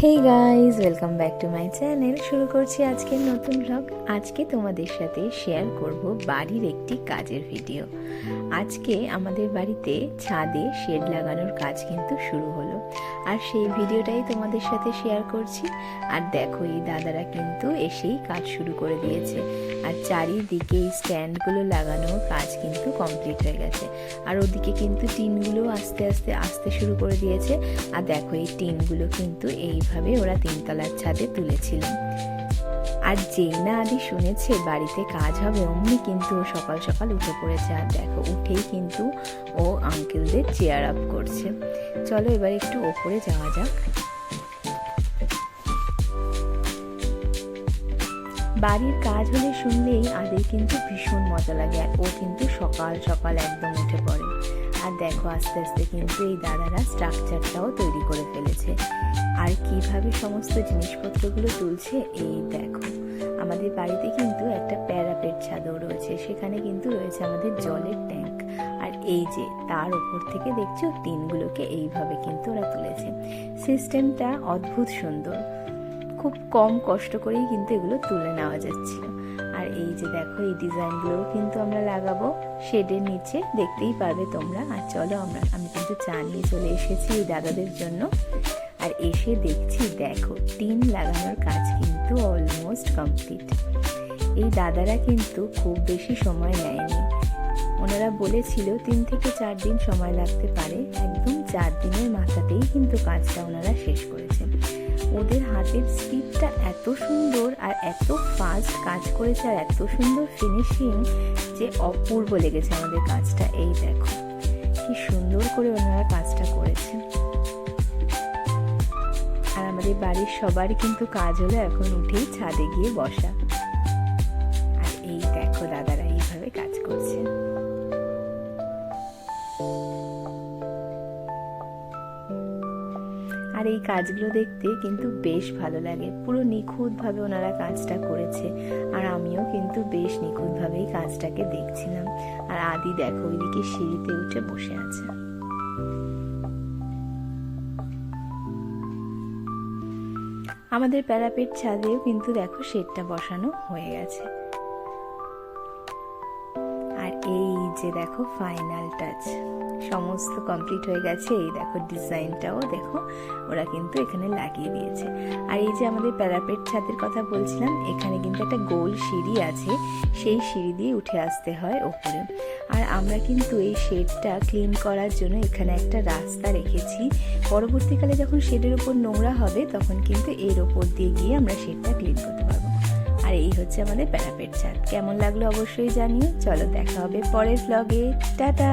Hey guys, welcome back to my channel. শুরু করছি আজকের নতুন ব্লগ। আজকে তোমাদের সাথে শেয়ার করব বাড়ির একটি কাজের ভিডিও। আজকে আমাদের বাড়িতে ছাদে শেড লাগানোর কাজ কিন্তু শুরু হলো, আর সেই ভিডিওটাই তোমাদের সাথে শেয়ার করছি। আর দেখো, এই দাদারা কিন্তু এসেই কাজ শুরু করে দিয়েছে, আর চারিদিকে এই স্ট্যান্ডগুলো লাগানোর কাজ কিন্তু কমপ্লিট হয়ে গেছে। আর ওদিকে কিন্তু টিনগুলো আস্তে আস্তে আসতে শুরু করে দিয়েছে। আর দেখো, এই টিনগুলো কিন্তু এইভাবে ওরা তিনতলার ছাদে তুলেছিল। আর যেই না আদি শুনেছে বাড়িতে কাজ হবে, অমনি কিন্তু ও সকাল সকাল উঠে পড়েছে। আর দেখো, উঠেই কিন্তু ও আঙ্কেলদের চেয়ার আপ করছে। চলো এবার একটু ওপরে যাওয়া যাক। বাড়ির কাজ হলে শুনলেই আদের কিন্তু ভীষণ মজা লাগে, আর ও কিন্তু সকাল সকাল একদম উঠে পড়ে। আর দেখো, আস্তে আস্তে কিন্তু এই দাদারা স্ট্রাকচারটাও তৈরি করে ফেলেছে। আর কিভাবে সমস্ত জিনিসপত্রগুলো তুলছে এই দেখো। আমাদের বাড়িতে কিন্তু একটা প্যারাপেট ছাদও রয়েছে, সেখানে কিন্তু রয়েছে আমাদের জলের ট্যাঙ্ক। আর এই যে তার উপর থেকে দেখছো টিনগুলোকে এইভাবে কিন্তু ওরা তুলেছে। সিস্টেমটা অদ্ভুত সুন্দর, খুব কম কষ্ট করেই কিন্তু এগুলো তুলে নেওয়া যাচ্ছিল। আর এই যে দেখো, এই ডিজাইনগুলোও কিন্তু আমরা লাগাবো শেডের নিচে, দেখতেই পারবে তোমরা। আর চলো আমি কিন্তু চা নিয়ে চলে এসেছি এই দাদাদের জন্য। আর এসে দেখছি, দেখো টিন লাগানোর কাজ কিন্তু অলমোস্ট কমপ্লিট। এই দাদারা কিন্তু খুব বেশি সময় নেয়নি, ওনারা বলেছিল 3 থেকে 4 দিন সময় লাগতে পারে। একদম 4 দিনের মাথাতেই কিন্তু কাজটা ওনারা শেষ করেছেন। ওদের হাতের স্পিডটা এত সুন্দর, আর এত ফাস্ট কাজ করেছে, আর এত সুন্দর ফিনিশিং যে অপূর্ব লেগেছে আমাদের কাজটা। এই দেখো কি সুন্দর করে ওনারা কাজটা করেছে। আর আমাদের বাড়ির সবারই কিন্তু কাজ হলো এখন উঠেই ছাদে গিয়ে বসা। আর এই দেখো, দাদারা এইভাবে কাজ করছে। আর এই কাজগুলো দেখতে কিন্তু বেশ ভালো লাগে, পুরো নিখুঁতভাবে ওনারা কাজটা করেছে। আর আমিও কিন্তু বেশ নিখুঁতভাবেই কাজটাকে দেখছিলাম। আর আদি দেখো, ওইদিকে সিঁড়িতে উঠে বসে আছে। আমাদের প্যারাপেট ছাদেও কিন্তু দেখো শেডটা বসানো হয়ে গেছে। আর এই যে দেখো, ফাইনাল টাচ সমস্ত কমপ্লিট হয়ে গেছে। এই দেখো ডিজাইনটাও দেখো ওরা কিন্তু এখানে লাগিয়ে দিয়েছে। আর এই যে আমাদের প্যারাপেট ছাদের কথা বলছিলাম, এখানে কিন্তু একটা গোল সিঁড়ি আছে, সেই সিঁড়ি দিয়ে উঠে আসতে হয় ওপরে। আর আমরা কিন্তু এই শেডটা ক্লিন করার জন্য এখানে একটা রাস্তা রেখেছি। পরবর্তীকালে যখন শেডের উপর নোংরা হবে, তখন কিন্তু এর ওপর দিয়ে গিয়ে আমরা শেডটা ক্লিন করতে পারবো। আর এই হচ্ছে আমাদের প্যারাপেট ছাদ। কেমন লাগলো অবশ্যই জানিও। চলো দেখা হবে পরের ব্লগে। টাটা।